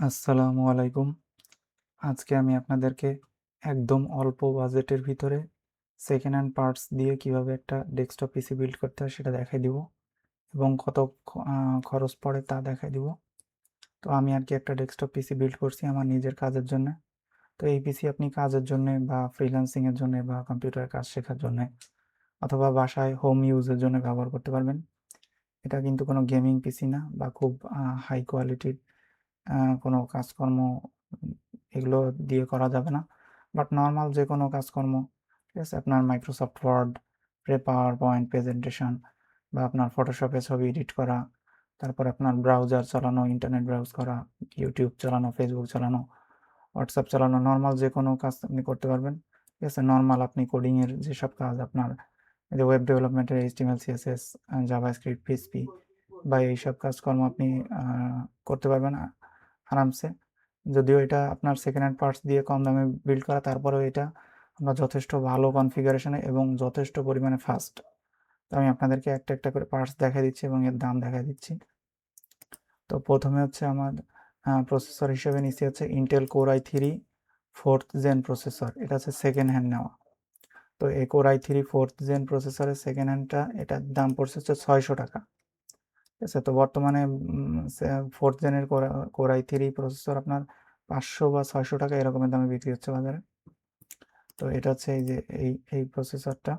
আসসালামু আলাইকুম। আজকে আমি আপনাদেরকে একদম অল্প বাজেটের ভিতরে সেকেন্ড হ্যান্ড পার্টস দিয়ে কিভাবে একটা ডেস্কটপ পিসি বিল্ড করতে হয় সেটা দেখাই দিব এবং কত খরচ পড়ে তা দেখাই দিব। তো আমি আর কি একটা ডেস্কটপ পিসি বিল্ড করছি আমার নিজের কাজের জন্য। তো এই পিসি আপনি কাজের জন্য বা ফ্রিল্যান্সিংয়ের জন্য বা কম্পিউটার কাজ শেখার জন্য অথবা বাসায় হোম ইউজের জন্য ব্যবহার করতে পারবেন। এটা কিন্তু কোনো গেমিং পিসি না বা খুব হাই কোয়ালিটির কোনো কাজকর্ম এগুলো দিয়ে করা যাবে না। বাট নর্মাল যে কোনো কাজকর্ম, ঠিক আছে? আপনার Microsoft Word, PowerPoint presentation বা আপনার ফটোশপে ছবি এডিট করা, তারপরে আপনার ব্রাউজার চালানো, ইন্টারনেট ব্রাউজ করা, ইউটিউব চালানো, ফেসবুক চালানো, হোয়াটসঅ্যাপ চালানো, নর্মাল যে কোনো কাজ আপনি করতে পারবেন, ঠিক আছে? নর্মাল আপনি কোডিংয়ের যেসব কাজ আপনার এই যে ওয়েব ডেভেলপমেন্টের HTML, CSS, জাভাস্ক্রিপ্ট, PHP বা এইসব কাজকর্ম আপনি করতে পারবেন আরামসে। যদিও এটা আপনার সেকেন্ড হ্যান্ড পার্টস দিয়ে কম দামে বিল্ড করা, তারপরেও এটা আমরা যথেষ্ট ভালো কনফিগারেশনে এবং যথেষ্ট পরিমাণে ফাস্ট। তো আমি আপনাদেরকে একটা একটা করে পার্টস দেখাই দিচ্ছি এবং এর দাম দেখাই দিচ্ছি। তো প্রথমে হচ্ছে আমার প্রসেসর হিসেবে নিচ্ছি হচ্ছে Intel core i3 4th gen processor. এটা হচ্ছে সেকেন্ড হ্যান্ড নেওয়া। তো এই কোর i3 4th জেন প্রসেসরের সেকেন্ড হ্যান্ডটা এটার দাম পড়ছে হচ্ছে 600 টাকা। ঠিক আছে? তো বর্তমানে 4th জেনের কোর i3 প্রসেসর আপনার 500 বা 600 টাকা এরকমের দামে বিক্রি হচ্ছে বাজারে। তো এটা হচ্ছে এই যে এই প্রসেসরটা,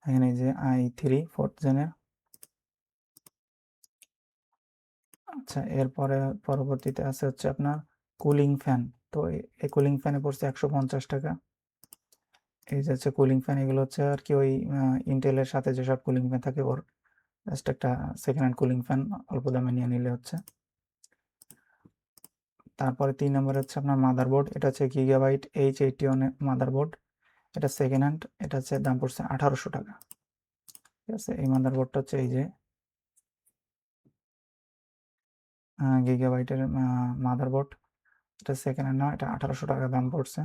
এখানে এই যে i3 4th জেনের। আচ্ছা, এরপরে পরবর্তীতে আছে হচ্ছে আপনার কুলিং ফ্যান। তো এই কুলিং ফ্যানে পড়ছে 150 টাকা। এই যে হচ্ছে কুলিং ফ্যান, এগুলো হচ্ছে আর কি ওই ইন্টেলের সাথে যেসব কুলিং ফ্যান থাকে ওর জাস্ট একটা সেকেন্ড হ্যান্ড কুলিং ফ্যান অল্প দামে নিয়ে নিলে হচ্ছে। তারপরে 3 নম্বরে হচ্ছে আপনার মাদারবোর্ড। এটা হচ্ছে গিগাবাইট H81 মাদারবোর্ড। এটা সেকেন্ড হ্যান্ড, এটা হচ্ছে দাম পড়ছে 1800 টাকা। ঠিক আছে? এই মাদারবোর্ডটা হচ্ছে এই যে গিগাবাইটের মাদারবোর্ড। এটা সেকেন্ড হ্যান্ড না, এটা 1800 টাকা দাম পড়ছে।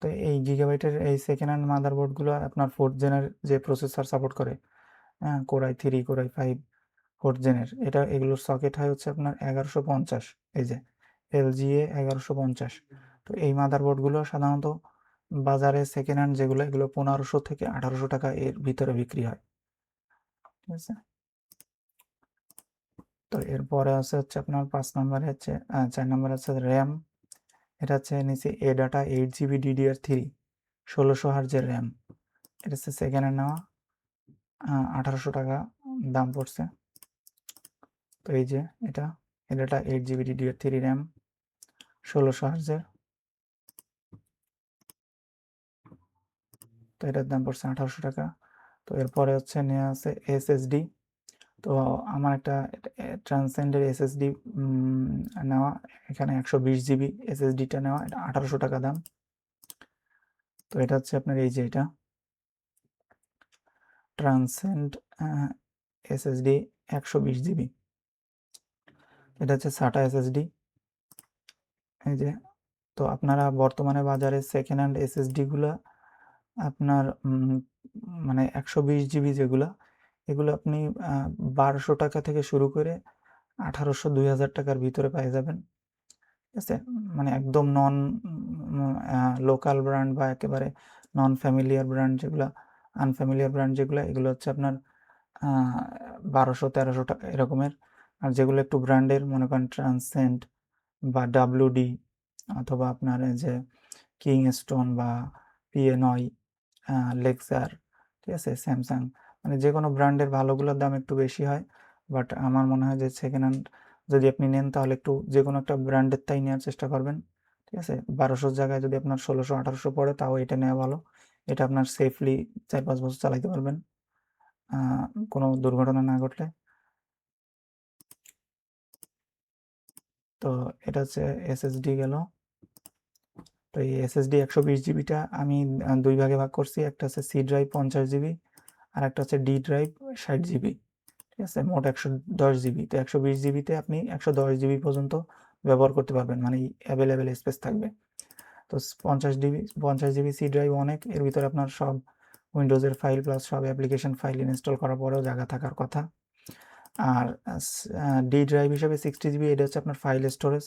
তো এই গিগাবাইটের এই সেকেন্ড হ্যান্ড মাদারবোর্ডগুলো আপনার 4th জেনের যে প্রসেসর সাপোর্ট করে, হ্যাঁ, core i3, core i5 4th জেনের, এগুলোর সকেট হয় হচ্ছে আপনার 1150। এই যে LGA 1150। তো এই মাদারবোর্ডগুলো সাধারণত বাজারে সেকেন্ড হ্যান্ড যেগুলো, এগুলো 1500 থেকে 1800 টাকা এর ভিতরে বিক্রি হয়। ঠিক আছে? তো এরপরে আছে হচ্ছে আপনার 5 নম্বরে হচ্ছে 4 নম্বরে আছে র্যাম। এটা হচ্ছে নিচে ADATA 8GB DDR3 1600 হার্জের র্যাম। এটা হচ্ছে সেকেন্ড হ্যান্ড নেওয়া, 1800 টাকা দাম পড়ছে। তো এই যে এটা ADATA 8GB DDR3 র্যাম 1600 হার্জের। তো এটার দাম পড়ছে 1800 টাকা। তো এরপরে হচ্ছে নেওয়া আছে SSD। তো আমার একটা ট্রান্সেন্ডের SSD নেওয়া, এখানে 120GB SSDটা নেওয়া, এটা 1800 টাকা দাম। তো এটা হচ্ছে আপনার এই যে এটা ট্রান্সেন্ড SSD 120GB, এটা হচ্ছে SATA SSD। এই যে, তো আপনারা বর্তমানে বাজারে সেকেন্ড হ্যান্ড SSD-গুলা আপনার মানে 120GB যেগুলা, এগুলো আপনি 1200 টাকা থেকে শুরু করে 1800-2000 টাকার ভিতরে পেয়ে যাবেন। ঠিক আছে? মানে একদম লোকাল ব্র্যান্ড বা একেবারে নন ফ্যামিলিয়ার ব্র্যান্ড যেগুলা, আনফ্যামিলিয়ার ব্র্যান্ড যেগুলা, এগুলো হচ্ছে আপনার 1200-1300 টাকা এরকমের। আর যেগুলো একটু ব্র্যান্ডের, মনে করেন ট্রান্সেন্ড বা WD অথবা আপনার এই যে কিংস্টোন বা PA9, লেক্সার, ঠিক আছে? স্যামসাং, মানে যে কোনো ব্র্যান্ডের ভালোগুলোর দাম একটু বেশি হয়। বাট আমার মনে হয় যে সেকেন্ড হ্যান্ড যদি আপনি নেন তাহলে একটু যে কোনো একটা ব্র্যান্ডের তাই নেওয়ার চেষ্টা করবেন। ঠিক আছে? 1200 জায়গায় যদি আপনার 1600-1800 পড়ে তাও এটা নেওয়া ভালো। এটা আপনার সেফলি 4-5 বছর চালাইতে পারবেন কোনো দুর্ঘটনা না ঘটলে। তো এটা হচ্ছে SSD গেল। তো এই SSD 120GBটা আমি 2 ভাগে ভাগ করছি। একটা হচ্ছে C ড্রাইভ 50GB আর একটা হচ্ছে D ড্রাইভ 60GB। ঠিক আছে? মোট 110GB। তো 120GBতে আপনি 110GB পর্যন্ত ব্যবহার করতে পারবেন, মানে অ্যাভেলেবেল স্পেস থাকবে। তো 50GB C ড্রাইভ অনেক, এর ভিতরে আপনার সব উইন্ডোজের ফাইল প্লাস সব অ্যাপ্লিকেশন ফাইল ইনস্টল করার পরেও জায়গা থাকার কথা। আর ডি ড্রাইভ হিসেবে 60 GB, এটা হচ্ছে আপনার ফাইল স্টোরেজ।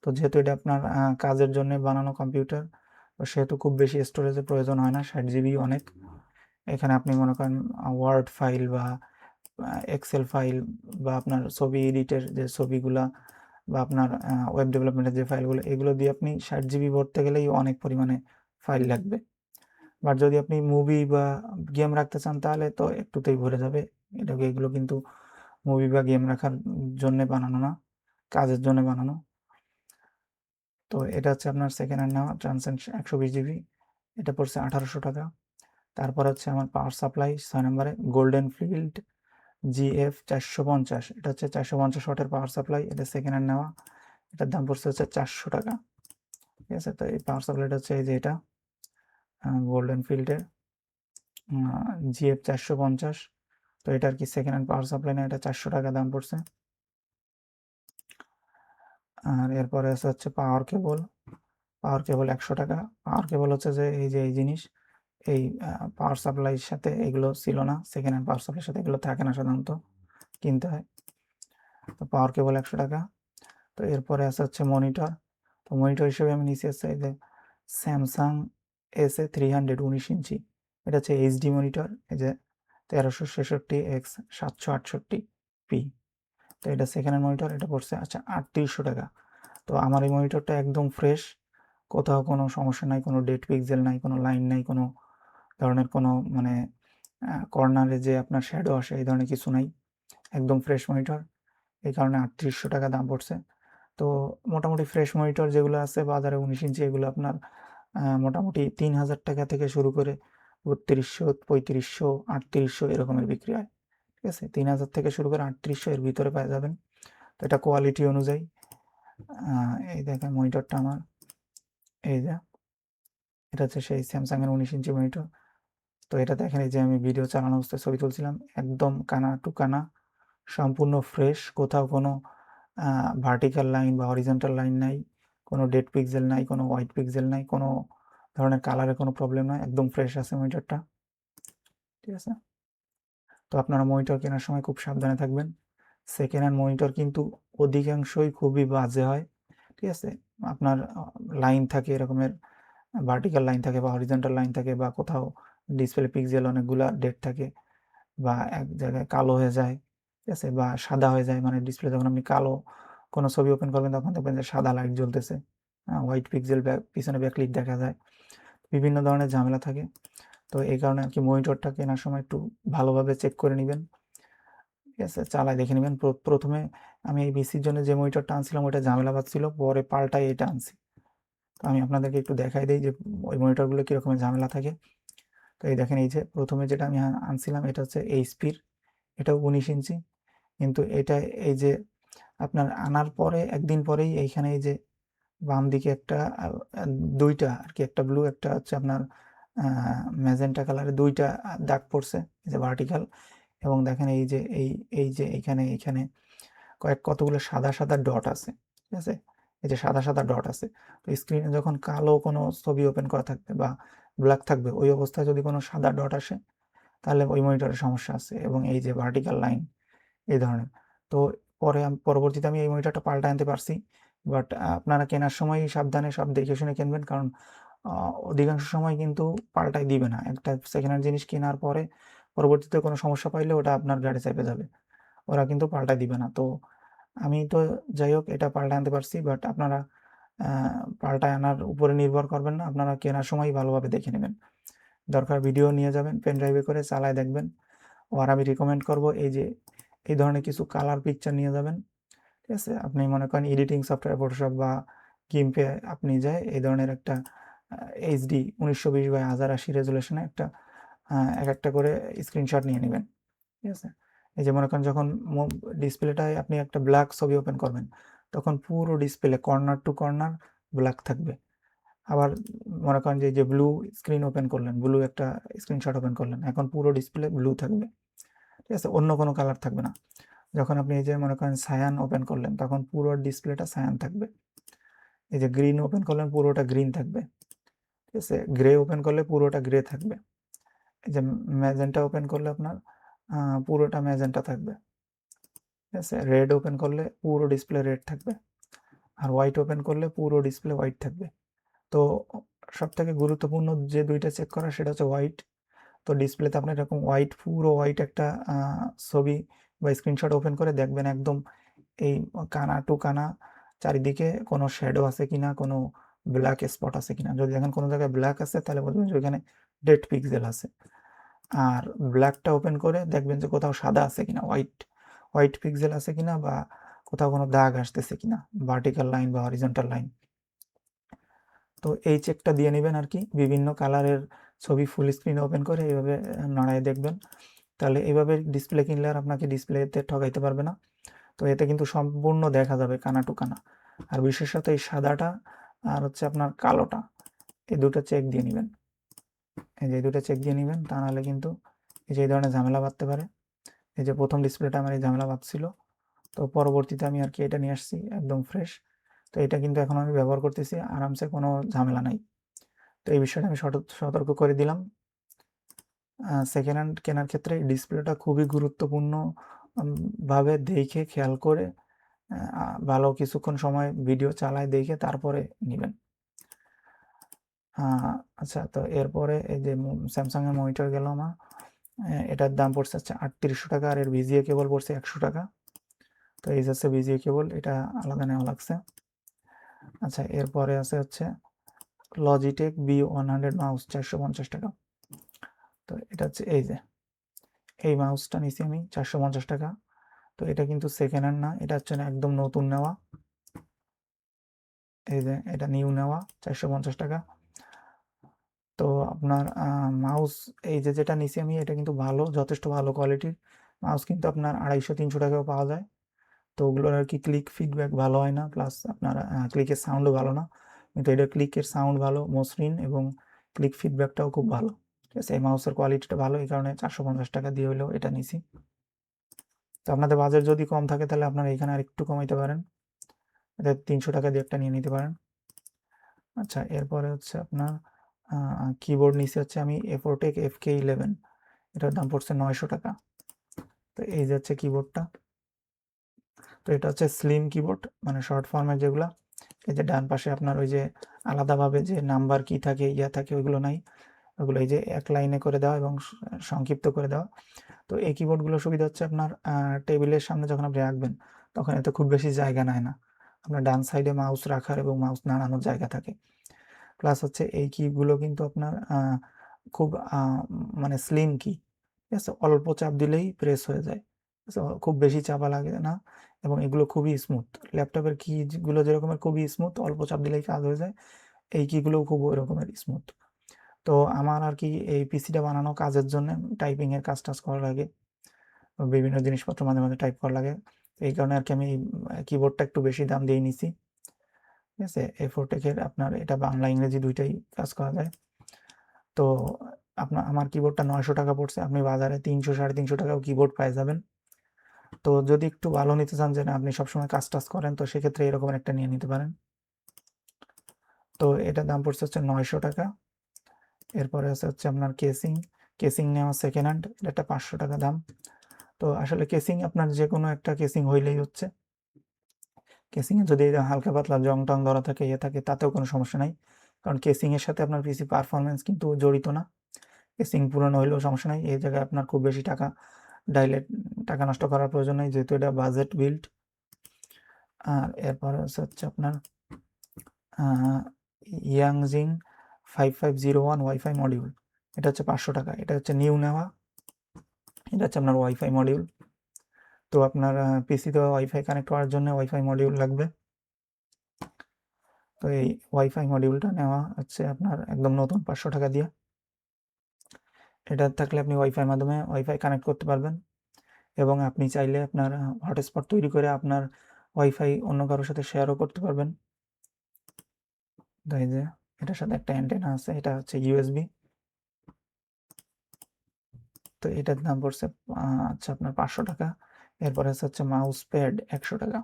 তো যেহেতু এটা আপনার কাজের জন্য বানানো কম্পিউটার, তো সেহেতু খুব বেশি স্টোরেজের প্রয়োজন হয় না, 60 GB অনেক। এখানে আপনি মনে করেন ওয়ার্ড ফাইল বা এক্সেল ফাইল বা আপনার ছবি এডিটের যে ছবিগুলা বা আপনার ওয়েব ডেভেলপমেন্টের যে ফাইলগুলো, এগুলো দিয়ে আপনি 60 GB ভরতে গেলেই অনেক পরিমাণে ফাইল লাগবে। বাট যদি আপনি মুভি বা গেম রাখতে চান তাহলে তো একটুতেই ভরে যাবে। এগুলো কিন্তু মুভি বা গেম রাখার জন্য বানানো না, কাজের জন্য বানানো। তো এটা হচ্ছে আপনার সেকেন্ড হ্যান্ড নেওয়া ট্রান্সেন্ট 120 GB, এটা পড়ছে 1800 টাকা। তারপর হচ্ছে আমার পাওয়ার সাপ্লাই 6 নম্বরে গোল্ডেন ফিল্ড GF 450, এটা হচ্ছে 450 ওয়াটের পাওয়ার সাপ্লাই, এটা সেকেন্ড হ্যান্ড নেওয়া, এটার দাম পড়ছে হচ্ছে 400 টাকা। ঠিক আছে, তো এই পাওয়ার সাপ্লাইটা হচ্ছে এই যে এটা গোল্ডেন ফিল্ডের GF 450। তো এটা আর কি সেকেন্ড হ্যান্ড পাওয়ার সাপ্লাই না, এটা 400 টাকা দাম পড়ছে। আর এরপরে আছে হচ্ছে পাওয়ার কেবল 100 টাকা। পাওয়ার কেবল হচ্ছে যে এই জিনিস, এই পাওয়ার সাপ্লাইয়ের সাথে এগুলো ছিল না, সেকেন্ড হ্যান্ড পাওয়ার সাপ্লাইয়ের সাথে এগুলো থাকে না, সাধারণত কিনতে হয়। তো পাওয়ার কেবল 100 টাকা। তো এরপরে আছে হচ্ছে মনিটর। তো মনিটর হিসেবে আমি নিচে আছে এই যে স্যামসাং SA 300 19 ইঞ্চি, এটা হচ্ছে HD মনিটর, এই যে 1366x768p। তো এটা সেকেন্ড হ্যান্ড মনিটর, এটা পড়ছে আচ্ছা 3800 টাকা। তো আমার এই মনিটরটা একদম ফ্রেশ, কোথাও কোনো সমস্যা নাই, কোনো ডেড পিক্সেল নাই, কোনো লাইন নাই, কোনো ধরনের কোনো মানে কর্নারে যে আপনার শ্যাডো আসে এই ধরনের কিছু নাই, একদম ফ্রেশ মনিটর, এই কারণে 3800 টাকা দাম পড়ছে। তো মোটামুটি ফ্রেশ মনিটর যেগুলো আছে বাজারে 19 ইঞ্চি, এগুলো আপনার মোটামুটি 3000 টাকা থেকে শুরু করে 3200 3500 3800 এরকমের বিক্রি হয়। ঠিক আছে, 3000 থেকে শুরু করে 3800 এর ভিতরে পেয়ে যাবেন। তো এটা কোয়ালিটি অনুযায়ী। এই দেখেন মনিটরটা আমার, এই যে এটা হচ্ছে সেই স্যামসাংয়ের 19 ইঞ্চি মনিটর। তো এটা দেখেন, এই যে আমি ভিডিও চালানো অবস্থায় ছবি তুলছিলাম, একদম কানা টু কানা, সম্পূর্ণ ফ্রেশ, কোথাও কোনো ভার্টিক্যাল লাইন বা হরিজন্টাল লাইন নাই, কোনো ডেড পিক্সেল নাই, কোনো হোয়াইট পিক্সেল নাই, কোনো ধরনের কালারে কোনো প্রবলেম নাই, একদম ফ্রেশ আছে মনিটরটা। ঠিক আছে, তো আপনারা মনিটর কেনার সময় খুব সাবধানে থাকবেন। সেকেন্ড হ্যান্ড মনিটর কিন্তু অধিকাংশই খুবই বাজে হয়। ঠিক আছে, আপনার লাইন থাকে এরকমের, ভার্টিক্যাল লাইন থাকে বা হরিজন্টাল লাইন থাকে, বা কোথাও ডিসপ্লে পিক্সেল অনেকগুলা ডেড থাকে, বা এক জায়গায় কালো হয়ে যায়। ঠিক আছে, বা সাদা হয়ে যায়, মানে ডিসপ্লে যখন আপনি কালো কোনো ছবি ওপেন করবেন তখন দেখবেন যে সাদা লাইট জ্বলতেছে, হোয়াইট পিক্সেল পিছনে ব্যাকলিট দেখা যায়, বিভিন্ন ধরনের ঝামেলা থাকে। তো এই কারণে আর কি মনিটরটা কেনার সময় একটু ভালোভাবে চেক করে নেবেন। ঠিক আছে, চালায় দেখে নেবেন। প্রথমে আমি এই পিসির জন্য যে মনিটরটা আনছিলাম ওইটা ঝামেলা পাচ্ছিল, পরে পাল্টাই এটা আনছি। তো আমি আপনাদেরকে একটু দেখাই দিই যে ওই মনিটরগুলো কীরকমের ঝামেলা থাকে। তো এই দেখেন, এই যে প্রথমে যেটা আমি আনছিলাম এটা হচ্ছে এইচপির, এটাও 19 ইঞ্চি, কিন্তু এটা এই যে আপনার আনার পরে একদিন পরেই এইখানে এই যে বাম দিকে একটা দুইটা আর কি, একটা ব্লু একটা হচ্ছে আপনার ম্যাজেন্টা কালারে দুইটা দাগ পড়ছে, এই যে ভার্টিক্যাল। এবং দেখেন এই যে এই যে এইখানে এইখানে কতগুলো সাদা সাদা ডট আছে। ঠিক আছে, এই যে সাদা সাদা ডট আছে। তো স্ক্রিনে যখন কালো কোনো ছবি ওপেন করা থাকবে বা ব্ল্যাক থাকবে, ওই অবস্থায় যদি কোনো সাদা ডট আসে তাহলে ওই মনিটরের সমস্যা আছে। এবং এই যে ভার্টিক্যাল লাইন এই ধরনের। তো পরবর্তীতে আমি এই মনিটরটা পাল্টা আনতে পারছি। বাট আপনারা কেনার সময় সাবধানে সব দেখে শুনে কিনবেন, কারণ অধিকাংশ সময় কিন্তু পাল্টাই দিবে না। একটা সেকেন্ড হ্যান্ড জিনিস কেনার পরে পরবর্তীতে কোনো সমস্যা পাইলে ওটা আপনার গাড়ি চেপে যাবে, ওরা কিন্তু পাল্টাই দিবে না। তো আমি তো যাই হোক এটা পাল্টা আনতে পারছি, বাট আপনারা পাল্টায় আনার উপরে নির্ভর করবেন না, আপনারা কেনার সময় ভালোভাবে দেখে নেবেন। দরকার ভিডিও নিয়ে যাবেন, পেন ড্রাইভে করে চালায় দেখবেন। আর আমি রিকমেন্ড করব এই যে এই ধরনের কিছু কালার পিকচার নিয়ে যাবেন। ঠিক আছে, আপনি মনে করেন এডিটিং সফটওয়্যার ফটোশপ বা গিম্পে আপনি যায় এই ধরনের একটা HD 1920x1080 রেজুলেশনে একটা এক একটা করে স্ক্রিনশট নিয়ে নেবেন। ঠিক আছে, এই যে মনে করেন যখন ডিসপ্লেটায় আপনি একটা ব্ল্যাক ছবি ওপেন করবেন তখন পুরো display corner to corner black থাকবে। আবার মনে করেন যে যে ব্লু স্ক্রিন ওপেন করলেন, ব্লু একটা স্ক্রিনশট ওপেন করলেন, এখন পুরো ডিসপ্লে ব্লু থাকবে। ঠিক আছে, অন্য কোনো কালার থাকবে না। যখন আপনি এই যে মনে করেন সায়ান ওপেন করলেন তখন পুরো ডিসপ্লেটা সায়ান থাকবে। এই যে গ্রিন ওপেন করলেন পুরোটা গ্রিন থাকবে। ঠিক আছে, গ্রে ওপেন করলে পুরোটা গ্রে থাকবে। এই যে ম্যাজেন্টা ওপেন করলে আপনার পুরোটা ম্যাজেন্টা থাকবে। ঠিক আছে, রেড ওপেন করলে পুরো ডিসপ্লে রেড থাকবে, আর হোয়াইট ওপেন করলে পুরো ডিসপ্লে হোয়াইট থাকবে। তো সব থেকে গুরুত্বপূর্ণ যে দুইটা চেক করা সেটা হচ্ছে হোয়াইট। তো ডিসপ্লেতে আপনার এরকম হোয়াইট, পুরো হোয়াইট একটা ছবি বা স্ক্রিনশট ওপেন করে দেখবেন একদম এই কানা টু কানা চারিদিকে কোনো শ্যাডো আছে কিনা, কোনো ব্ল্যাক স্পট আছে কিনা। যদি দেখেন কোনো জায়গায় ব্ল্যাক আছে তাহলে বলবেন যে ওইখানে ডেড পিক্সেল আছে। আর ব্ল্যাকটা ওপেন করে দেখবেন যে কোথাও সাদা আছে কিনা, হোয়াইট পিক্সেল আছে কিনা, বা কোথাও কোনো দাগ আসতেছে কিনা, ভার্টিক্যাল লাইন বা হরিজন্টাল লাইন। তো এই চেকটা দিয়ে নেবেন আর কি। বিভিন্ন কালারের ছবি ফুল স্ক্রিন ওপেন করে এইভাবে নড়ায় দেখবেন, তাহলে এইভাবে ডিসপ্লে কিনলে আর আপনাকে ডিসপ্লেতে ঠকাইতে পারবে না। তো এতে কিন্তু সম্পূর্ণ দেখা যাবে কানা টু কানা। আর বিশেষত এই সাদাটা আর হচ্ছে আপনার কালোটা, এই দুটো চেক দিয়ে নেবেন। এই যে দুটো চেক দিয়ে নেবেন, তা নাহলে কিন্তু এই যে এই ধরনের ঝামেলা বাঁধতে পারে। এই যে প্রথম ডিসপ্লেটা আমার এই ঝামেলা বাঁধছিল, তো পরবর্তীতে আমি আর কি এটা নিয়ে আসছি একদম ফ্রেশ। তো এটা কিন্তু এখন আমি ব্যবহার করতেছি আরামসে, কোনো ঝামেলা নাই। তো এই বিষয়টা আমি সতর্ক করে দিলাম। সেকেন্ড হ্যান্ড কেনার ক্ষেত্রে ডিসপ্লেটা খুবই গুরুত্বপূর্ণ ভাবে দেখে খেয়াল করে ভালো কিছুক্ষণ সময় ভিডিও চালায় দেখে তারপরে নেবেন। আচ্ছা, তো এরপরে এই যে স্যামসাংয়ের মনিটর গেল আমার, এটার দাম পড়ছে হচ্ছে 3800 টাকা, আর এর ভিজিএ কেবল পড়ছে 100 টাকা। তো এই হচ্ছে ভিজিএ কেবল, এটা আলাদা নেওয়া লাগছে। আচ্ছা, এরপরে আছে হচ্ছে লজিটেক B100 মাউস 450 টাকা। তো এটা হচ্ছে এই যে এই মাউসটা নিছি আমি 450 টাকা। তো এটা কিন্তু সেকেন্ড হ্যান্ড না, এটা হচ্ছে না একদম নতুন নেওয়া। এই যে এটা নিউ নেওয়া 450 টাকা। তো আপনার মাউস এই যে যেটা নিছি আমি, এটা কিন্তু ভালো, যথেষ্ট ভালো কোয়ালিটির মাউস, কিন্তু আপনার 250-300 টাকাও পাওয়া যায়। তো ওগুলোর আর কি ক্লিক ফিডব্যাক ভালো হয় না, প্লাস আপনার ক্লিকের সাউন্ডও ভালো না। কিন্তু এটা ক্লিকের সাউন্ড ভালো, মসৃণ, এবং ক্লিক ফিডব্যাকটাও খুব ভালো। ঠিক আছে, এই মাউসের কোয়ালিটিটা ভালো, এই কারণে 450 টাকা দিয়ে হলেও এটা নিছি। তো আপনাদের বাজেট যদি কম থাকে তাহলে আপনারা এখানে আর একটু কমাইতে পারেন, এটা 300 টাকা দিয়ে একটা নিয়ে নিতে পারেন। আচ্ছা, এরপরে হচ্ছে আপনার কিবোর্ড নিচে হচ্ছে আমি এফোটেক FK11, এটার দাম পড়ছে 900 টাকা। তো এই যে হচ্ছে কিবোর্ডটা। তো এটা হচ্ছে স্লিম কিবোর্ড, মানে শর্ট ফর্মের যেগুলো। এই যে ডান পাশে আপনার ওই যে আলাদাভাবে যে নাম্বার কি থাকে, থাকে, ওইগুলো নাই। ওগুলো এই যে এক লাইনে করে দেওয়া এবং সংক্ষিপ্ত করে দেওয়া। তো এই কিবোর্ডগুলো সুবিধা হচ্ছে আপনার টেবিলের সামনে যখন আপনি রাখবেন তখন এতে খুব বেশি জায়গা নেয় না, আপনার ডান সাইডে মাউস রাখার এবং মাউস নাড়ানোর জায়গা থাকে। প্লাস হচ্ছে এই কিগুলো কিন্তু আপনার খুব মানে স্লিম কি, ঠিক আছে, অল্প চাপ দিলেই প্রেস হয়ে যায়, খুব বেশি চাপা লাগে না, এবং এগুলো খুবই স্মুথ। ল্যাপটপের কিগুলো যেরকমের খুবই স্মুথ, অল্প চাপ দিলেই কাজ হয়ে যায়, এই কিগুলোও খুব ওই রকমের স্মুথ। তো আমার আর কি এই পিসিটা বানানো কাজের জন্য টাইপিংয়ের কাজ টাজ করা লাগে, বিভিন্ন জিনিসপত্র মাঝে মাঝে টাইপ করা লাগে, এই কারণে আর কি আমি কিবোর্ডটা একটু বেশি দাম দিয়ে নিছি। ঠিক আছে, এফোটেকের আপনার এটা বাংলা ইংরেজি দুইটাই কাজ করা যায়। তো আমার কিবোর্ডটা 900 টাকা পড়ছে, আপনি বাজারে 300-350 টাকাও কিবোর্ড পেয়ে যাবেন। তো যদি একটু ভালো নিতে চান, যে না আপনি সবসময় কাজ টাজ করেন, তো সেক্ষেত্রে এরকম একটা নিয়ে নিতে পারেন। তো এটার দাম পড়ছে হচ্ছে 900 টাকা। এরপরে আছে হচ্ছে আপনার কেসিং নেওয়া সেকেন্ড হ্যান্ড, এটা 500 টাকা দাম। তো আসলে কেসিং আপনার যে কোনো একটা কেসিং হইলেই হচ্ছে, কেসিংয়ে যদি হালকা পাতলা জং টং ধরা থাকে, থাকে, তাতেও কোনো সমস্যা নাই, কারণ কেসিংয়ের সাথে আপনার পিসি পারফরমেন্স কিন্তু জড়িত না। কেসিং পুরনো হইলেও সমস্যা নাই, এই জায়গায় আপনার খুব বেশি টাকা নষ্ট করার প্রয়োজন নেই, যেহেতু এটা বাজেট বিল্ড। আর এরপরে হচ্ছে আপনার ইয়াংজিং 5501 ওয়াইফাই মডিউল, এটা হচ্ছে 500 টাকা, এটা হচ্ছে নিউ নেওয়া, এটা হচ্ছে আপনার ওয়াইফাই মডিউল। তো আপনার পিসিতে ওয়াইফাই কানেক্ট করার জন্য ওয়াইফাই মডিউল লাগবে। তো এই ওয়াইফাই মডিউলটা নেওয়া হচ্ছে আপনার একদম নতুন 500 টাকা দিয়ে। এটা থাকলে আপনি ওয়াইফাই মাধ্যমে ওয়াইফাই কানেক্ট করতে পারবেন, এবং আপনি চাইলে আপনার হটস্পট তৈরি করে আপনার ওয়াইফাই অন্য কারোর সাথে শেয়ারও করতে পারবেন। তো এই যে এটার সাথে একটা অ্যান্টেনা আছে, এটা হচ্ছে ইউএসবি। তো এটার দাম পড়ছে আচ্ছা আপনার 500 টাকা। এরপরে হচ্ছে মাউস প্যাড 100 টাকা।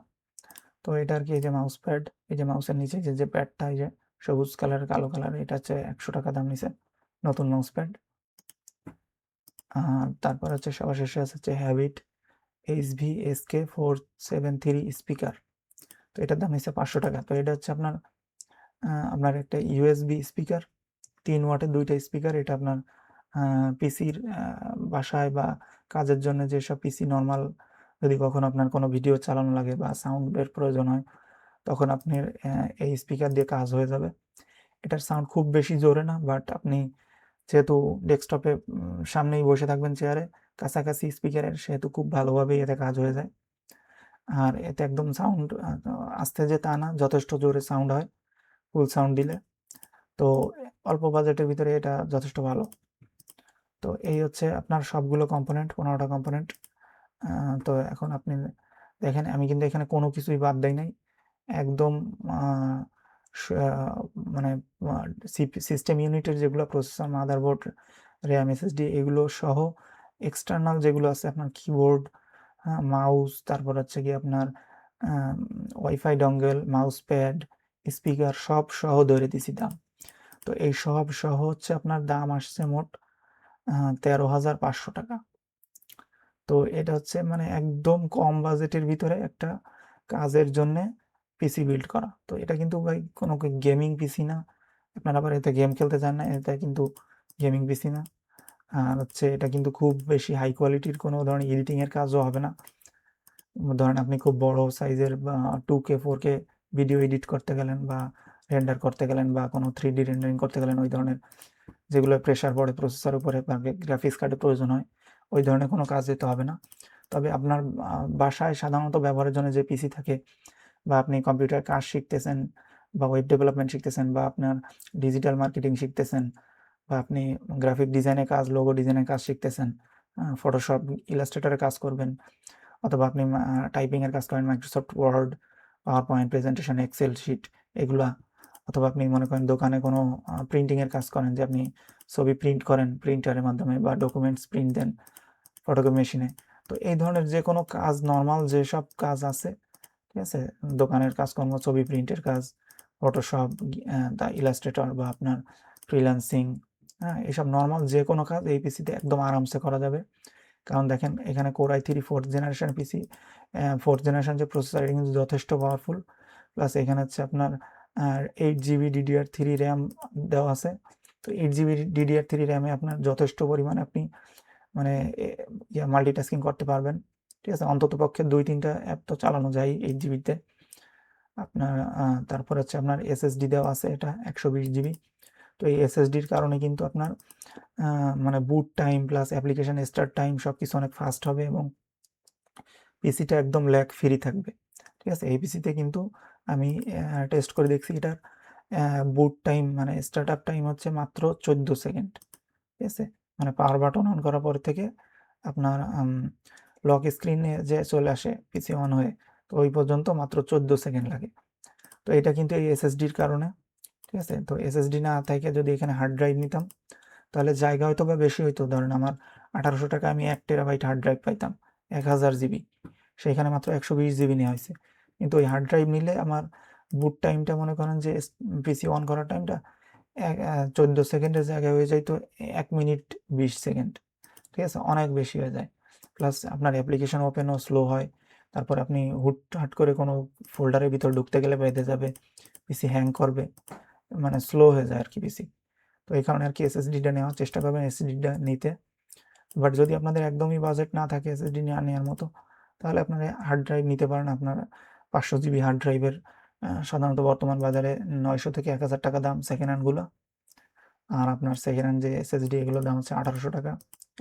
তো এটা আর কি, এই যে মাউস প্যাড, এই যে মাউসের নিচে যে প্যাডটা, এই যে সবুজ কালার কালো কালার, এটা হচ্ছে 100 টাকা দাম নিছে, নতুন মাউস প্যাড। তারপর হচ্ছে সবার শেষে হচ্ছে হ্যাবিট এইচভি SK473 স্পিকার। তো এটার দাম হচ্ছে 500 টাকা। তো এটা হচ্ছে আপনার একটা ইউএসবি স্পিকার, 3 ওয়াটের 2টা স্পিকার। এটা আপনার পিসির বাসায় বা কাজের জন্য যেসব পিসি নর্মাল, যদি কখনো আপনার কোনো ভিডিও চালানো লাগে বা সাউন্ডের প্রয়োজন হয়, তখন আপনি এই স্পিকার দিয়ে কাজ হয়ে যাবে। এটার সাউন্ড খুব বেশি জোরে না, বাট আপনি যেহেতু ডেস্কটপে সামনেই বসে থাকবেন চেয়ারে, কাছাকাছি স্পিকারের, সেহেতু খুব ভালোভাবেই এতে কাজ হয়ে যায়। আর এতে একদম সাউন্ড আস্তে যে তা না, যথেষ্ট জোরে সাউন্ড হয় ফুল সাউন্ড দিলে। তো অল্প বাজেটের ভিতরে এটা যথেষ্ট ভালো। তো এই হচ্ছে আপনার সবগুলো কম্পোনেন্ট, 15টা কম্পোনেন্ট। তো এখন আপনি দেখেন, আমি কিন্তু এখানে কোনো কিছুই বাদ দেই নাই। একদম মানে সিস্টেম ইউনিটের যেগুলো প্রসেসর, মাদারবোর্ড, র্যাম, এসএসডি, এগুলো সহ এক্সটার্নাল যেগুলো আছে আপনার কিবোর্ড, মাউস, তারপর হচ্ছে কি আপনার wifi dongle, mouse pad, speaker, সব সহ ধরে দিছি দাম। তো এই সব সহ হচ্ছে আপনার দাম আসছে মোট 13,500 টাকা। তো এটা হচ্ছে মানে একদম কম বাজেটের ভিতরে একটা কাজের জন্যে পিসি বিল্ড করা। তো এটা কিন্তু ভাই কোনো গেমিং পিসি না, আপনারা আবার এতে গেম খেলতে চান না, এটা কিন্তু গেমিং পিসি না। আর হচ্ছে এটা কিন্তু খুব বেশি হাই কোয়ালিটির কোনো ধরনের এডিটিংয়ের কাজও হবে না। ধরেন আপনি খুব বড় সাইজের বা 2K 4K ভিডিও এডিট করতে গেলেন বা রেন্ডার করতে গেলেন বা কোনো 3D রেন্ডারিং করতে গেলেন, ওই ধরনের যেগুলো প্রেশার পড়ে প্রসেসর উপরে বা গ্রাফিক্স কার্ডের প্রয়োজন হয়, ওই ধরনের কোনো কাজ দিতে হবে না। তবে আপনার বাসায় সাধারণত ব্যবহারের জন্য যে পিসি থাকে, বা আপনি কম্পিউটার কাজ শিখতেছেন বা ওয়েব ডেভেলপমেন্ট শিখতেছেন বা আপনার ডিজিটাল মার্কেটিং শিখতেছেন বা আপনি গ্রাফিক ডিজাইনের কাজ, লোগো ডিজাইনের কাজ শিখতেছেন, ফটোশপ, ইলাস্ট্রেটরের কাজ করবেন, অথবা আপনি টাইপিংয়ের কাজ করেন, Microsoft Word, PowerPoint presentation, Excel sheet, এগুলা, অথবা আপনি মনে করেন দোকানে কোনো প্রিন্টিংয়ের কাজ করেন, যে আপনি ছবি প্রিন্ট করেন প্রিন্টারের মাধ্যমে বা ডকুমেন্টস প্রিন্ট দেন ফটোকপি মেশিনে। তো এই ধরনের যে কোনো কাজ, নর্মাল যেসব কাজ আছে, ঠিক আছে, দোকানের কাজকর্ম, ছবি প্রিন্টের কাজ, ফটোশপ, ইলাস্ট্রেটর বা আপনার ফ্রিল্যান্সিং, এইসব নর্মাল যে কোনো কাজ এই পিসিতে একদম আরামসে করা যাবে। কারণ দেখেন এখানে Core i3 4th জেনারেশন পিসি, 4th জেনারেশন যে প্রসেসর, এটা কিন্তু যথেষ্ট পাওয়ারফুল। প্লাস এখানে হচ্ছে আপনার 8GB DDR3 র্যাম দেওয়া আছে। তো 8GB DDR3 র্যামে আপনার যথেষ্ট পরিমাণে আপনি মানে মাল্টিটাস্কিং করতে পারবেন, ঠিক আছে। অন্তত পক্ষে 2-3টা অ্যাপ তো চালানো যায় 8GBতে আপনার। তারপর হচ্ছে আপনার এসএসডি দেওয়া আছে, এটা 120GB। তো এই এসএসডির কারণে কিন্তু আপনার মানে বুট time plus application start time সব কিছু অনেক ফাস্ট হবে এবং পিসিটা একদম ল্যাগ ফ্রি থাকবে, ঠিক আছে। এই পিসিতে কিন্তু আমি টেস্ট করে দেখছি, এটার বুট টাইম মানে স্টার্ট আপ টাইম হচ্ছে মাত্র 14 সেকেন্ড, ঠিক আছে। মানে পাওয়ার বাটন অন করার পর থেকে আপনার লক স্ক্রিনে যে চলে আসে পিসি অন হয়ে, তো ওই পর্যন্ত মাত্র 14 সেকেন্ড লাগে। তো এটা কিন্তু এই এসএসডির কারণে, ঠিক আছে। তো এসএসডি না থেকে যদি এখানে হার্ড ড্রাইভ নিতাম, তাহলে জায়গা হয়তো বা বেশি হইতো। ধরেন আমার 1800 টাকা আমি 1 টেরাবাইট হার্ড ড্রাইভ পাইতাম, 1000 GB, সেইখানে মাত্র 120 GB নেওয়া হয়েছে। কিন্তু ওই হার্ড ড্রাইভ নিলে আমার বুট টাইমটা, মনে করেন যে পিসি অন করার টাইমটা 14 সেকেন্ডের জায়গায় হয়ে যাইতো 1 মিনিট 20 সেকেন্ড, ঠিক আছে, অনেক বেশি হয়ে যায়। প্লাস আপনার অ্যাপ্লিকেশন ওপেনও স্লো হয়। তারপর আপনি হুটহাট করে কোনো ফোল্ডারের ভিতর ঢুকতে গেলে বেঁধে যাবে, পিসি হ্যাং করবে, মানে স্লো হয়ে যায় আর কি পিসি। তো এই কারণে আর কি এসএসডিটা নেওয়ার চেষ্টা করবেন, এসএসডিটা নিতে। বাট যদি আপনাদের একদমই বাজেট না থাকে এসএসডি নেওয়ার মতো, তাহলে আপনারা হার্ড ড্রাইভ নিতে পারেন। আপনার 500GB হার্ড ড্রাইভের সাধারণত বর্তমান বাজারে 900 থেকে 1000 টাকা দাম সেকেন্ড হ্যান্ডগুলো। আর আপনার সেকেন্ড হ্যান্ড যে এসএসডি, এগুলোর দাম হচ্ছে 1800 টাকা,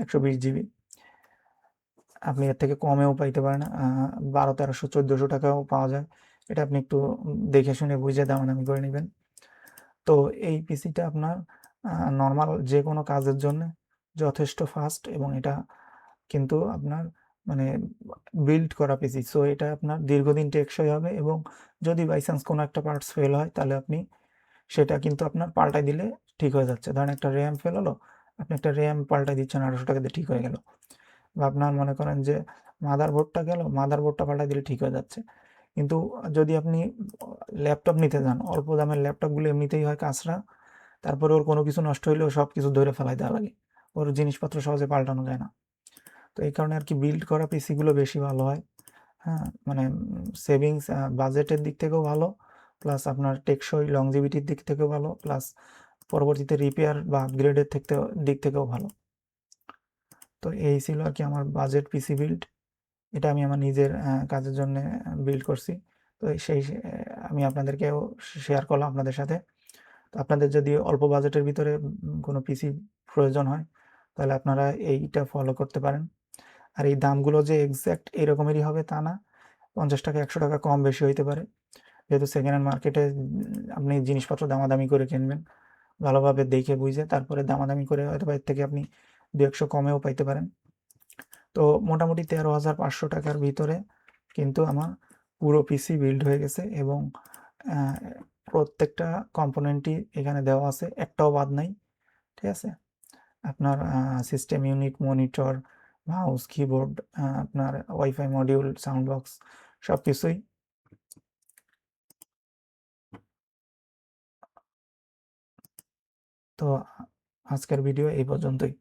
120GB। আপনি এর থেকে কমেও পাইতে পারেন, 1200, 1300, 1400 টাকাও পাওয়া যায়। এটা আপনি একটু দেখে শুনে বুঝে দামাদামি করে নেবেন। তো এই পিসিটা আপনার নর্মাল যে কোনো কাজের জন্য যথেষ্ট ফাস্ট, এবং এটা কিন্তু আপনার মানে বিল্ড করা পিসি, সো এটা আপনার দীর্ঘদিন টেকসই হবে। এবং যদি বাই চান্স কোনো একটা পার্টস ফেল হয়, তাহলে আপনি সেটা কিন্তু আপনার পাল্টাই দিলে ঠিক হয়ে যাচ্ছে। ধরেন একটা র্যাম ফেল হলো, আপনি একটা র্যাম পাল্টাই দিচ্ছেন 1800 টাকা দিয়ে, ঠিক হয়ে গেল। বা আপনার মনে করেন যে মাদারবোর্ডটা গেল, মাদারবোর্ডটা পাল্টাই দিলে ঠিক হয়ে যাচ্ছে। কিন্তু যদি আপনি ল্যাপটপ নিতে যান, অল্প দামের ল্যাপটপগুলো এমনিতেই হয় কাঁচরা, তারপরে ওর কোনো কিছু নষ্ট হইলেও সব কিছু ধরে ফেলাই দেওয়া লাগে, ওর জিনিসপত্র সহজে পাল্টানো যায় না। তো এই কারণে আর কি বিল্ড করা পিসিগুলো বেশি ভালো হয়। হ্যাঁ, মানে সেভিংস বাজেটের দিক থেকেও ভালো, প্লাস আপনার টেকসই লংজিভিটির দিক থেকেও ভালো, প্লাস পরবর্তীতে রিপেয়ার বা আপগ্রেডের দিক থেকেও ভালো। তো এই ছিল আর কি আমার বাজেট পিসি বিল্ড। এটা আমি আমার নিজের কাজের জন্য বিল্ড করছি। তো আমি আপনাদেরকেও শেয়ার করলাম আপনাদের সাথে। তো আপনাদের যদি অল্প বাজেটের ভিতরে কোনো পিসি প্রয়োজন হয়, তাহলে আপনারা এইটা ফলো করতে পারেন। আর এই দামগুলো যে এক্স্যাক্ট এরকমেরই হবে তা না, 50 টাকা 100 টাকা কম বেশি হইতে পারে, যেহেতু সেকেন্ড হ্যান্ড মার্কেটে আপনি জিনিসপত্র দামাদামি করে কিনবেন, ভালোভাবে দেখে বুঝে তারপরে দামাদামি করে হয়তো এর থেকে আপনি 2-100 কমেও পাইতে পারেন। তো মোটামুটি 13,500 টাকার ভিতরে কিন্তু আমার পুরো পিসি বিল্ড হয়ে গেছে, এবং প্রত্যেকটা কম্পোনেন্টই এখানে দেওয়া আছে, একটাও বাদ নাই। ঠিক আছে, আপনার system unit, monitor, mouse, keyboard, আপনার ওয়াইফাই মডিউল, সাউন্ড বক্স, সব কিছুই। তো আজকের ভিডিও এই পর্যন্তই।